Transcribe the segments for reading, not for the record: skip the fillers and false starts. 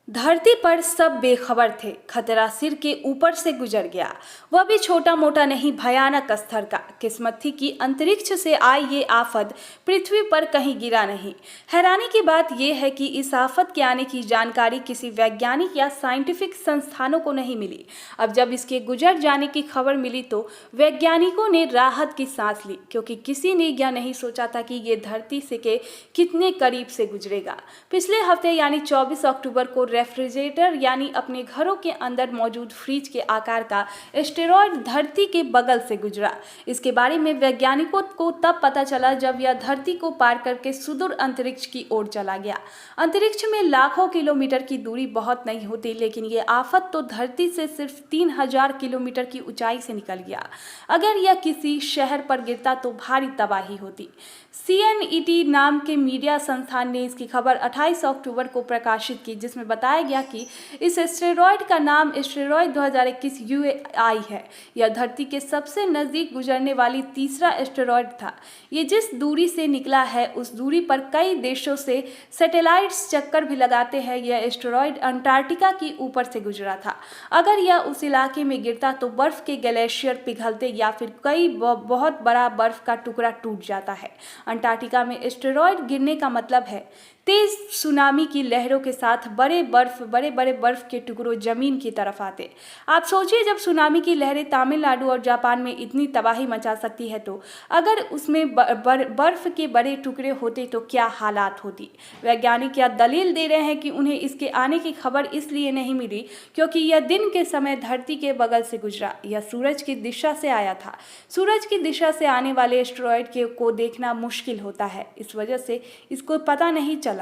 धरती पर सब बेखबर थे। खतरा सिर के ऊपर से गुजर गया, वह भी छोटा मोटा नहीं, भयानक स्तर का। किस्मत थी कि अंतरिक्ष से आई ये आफत पृथ्वी पर कहीं गिरा नहीं। हैरानी की बात यह है कि इस आफत के आने की जानकारी किसी वैज्ञानिक या साइंटिफिक संस्थानों को नहीं मिली। अब जब इसके गुजर जाने की खबर मिली तो वैज्ञानिकों ने राहत की सांस ली, क्योंकि किसी ने यह नहीं सोचा था कि ये धरती से के कितने करीब से गुजरेगा। पिछले हफ्ते यानी 24 अक्टूबर को रेफ्रिजरेटर यानी अपने घरों के अंदर मौजूद फ्रिज के आकार का एस्टेरॉयड धरती के बगल से गुजरा। इसके बारे में वैज्ञानिकों को तब पता चला जब यह धरती को पार करके सुदूर अंतरिक्ष की ओर चला गया। अंतरिक्ष में लाखों किलोमीटर की दूरी बहुत नहीं होती, लेकिन ये आफत तो धरती से सिर्फ 3000 किलोमीटर की ऊंचाई से निकल गया। अगर यह किसी शहर पर गिरता तो भारी तबाही होती। CNET नाम के मीडिया संस्थान ने इसकी खबर 28 अक्टूबर को प्रकाशित की, जिसमें बताया गया कि इस एस्टेरॉयड का नाम एस्टेरॉयड 2021 UAI है। यह धरती के सबसे नज़दीक गुजरने वाली तीसरा एस्टेरॉयड था। ये जिस दूरी से निकला है उस दूरी पर कई देशों से सैटेलाइट्स चक्कर भी लगाते हैं। यह एस्टेरॉयड अंटार्कटिका के ऊपर से गुजरा था। अगर यह उस इलाके में गिरता तो बर्फ के ग्लेशियर पिघलते या फिर कई बहुत बड़ा बर्फ का टुकड़ा टूट जाता है। अंटार्कटिका में एस्टेरॉयड गिरने का मतलब है तेज सुनामी की लहरों के साथ बड़े बड़े बर्फ के टुकड़ों जमीन की तरफ आते। आप सोचिए, जब सुनामी की लहरें तमिलनाडु और जापान में इतनी तबाही मचा सकती है तो अगर उसमें बर्फ के बड़े टुकड़े होते तो क्या हालात होती। वैज्ञानिक यह दलील दे रहे हैं कि उन्हें इसके आने की खबर इसलिए नहीं मिली क्योंकि यह दिन के समय धरती के बगल से गुजरा। यह सूरज की दिशा से आया था। सूरज की दिशा से आने वाले एस्टेरॉयड को देखना मुश्किल होता है, इस वजह से इसको पता नहीं चला।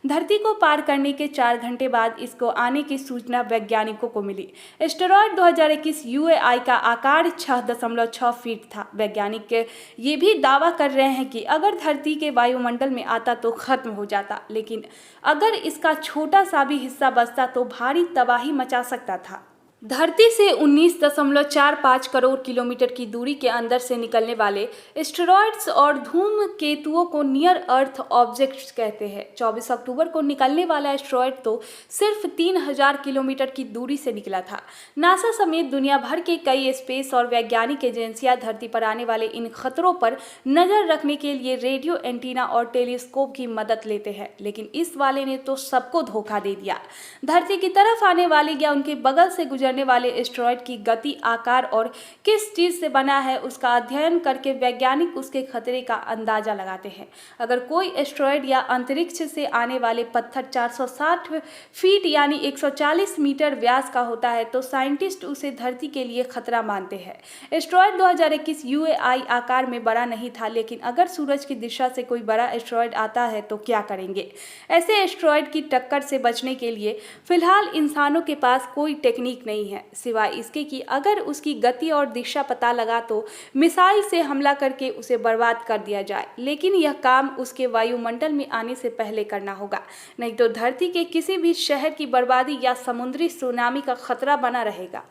धरती को पार करने के 4 घंटे बाद इसको आने की सूचना वैज्ञानिकों को मिली। एस्टेरॉयड 2021 UAI का आकार 6.6 फीट था। वैज्ञानिक ये भी दावा कर रहे हैं कि अगर धरती के वायुमंडल में आता तो खत्म हो जाता, लेकिन अगर इसका छोटा सा भी हिस्सा बचता तो भारी तबाही मचा सकता था। धरती से 19.45 करोड़ किलोमीटर की दूरी के अंदर से निकलने वाले एस्टेरॉयड्स और धूमकेतुओं को नियर अर्थ ऑब्जेक्ट्स कहते हैं। 24 अक्टूबर को निकलने वाला एस्टेरॉयड तो सिर्फ 3000 किलोमीटर की दूरी से निकला था। नासा समेत दुनिया भर के कई स्पेस और वैज्ञानिक एजेंसियां धरती पर आने वाले इन खतरों पर नजर रखने के लिए रेडियो एंटीना और टेलीस्कोप की मदद लेते हैं, लेकिन इस वाले ने तो सबको धोखा दे दिया। धरती की तरफ आने वाले या उनके बगल से गुजरने वाले एस्टेरॉयड की गति, आकार और किस चीज से बना है उसका अध्ययन करके वैज्ञानिक उसके खतरे का अंदाजा लगाते हैं। अगर कोई एस्टेरॉयड या अंतरिक्ष से आने वाले पत्थर 460 फीट यानी 140 मीटर व्यास का होता है तो साइंटिस्ट उसे धरती के लिए खतरा मानते हैं। एस्टेरॉयड 2021 UAI आकार में बड़ा नहीं था, लेकिन अगर सूरज की दिशा से कोई बड़ा एस्टेरॉयड आता है तो क्या करेंगे। ऐसे एस्टेरॉयड की टक्कर से बचने के लिए फिलहाल इंसानों के पास कोई टेक्निक नहीं है, सिवाय इसके कि अगर उसकी गति और दिशा पता लगा तो मिसाइल से हमला करके उसे बर्बाद कर दिया जाए। लेकिन यह काम उसके वायुमंडल में आने से पहले करना होगा, नहीं तो धरती के किसी भी शहर की बर्बादी या समुद्री सुनामी का खतरा बना रहेगा।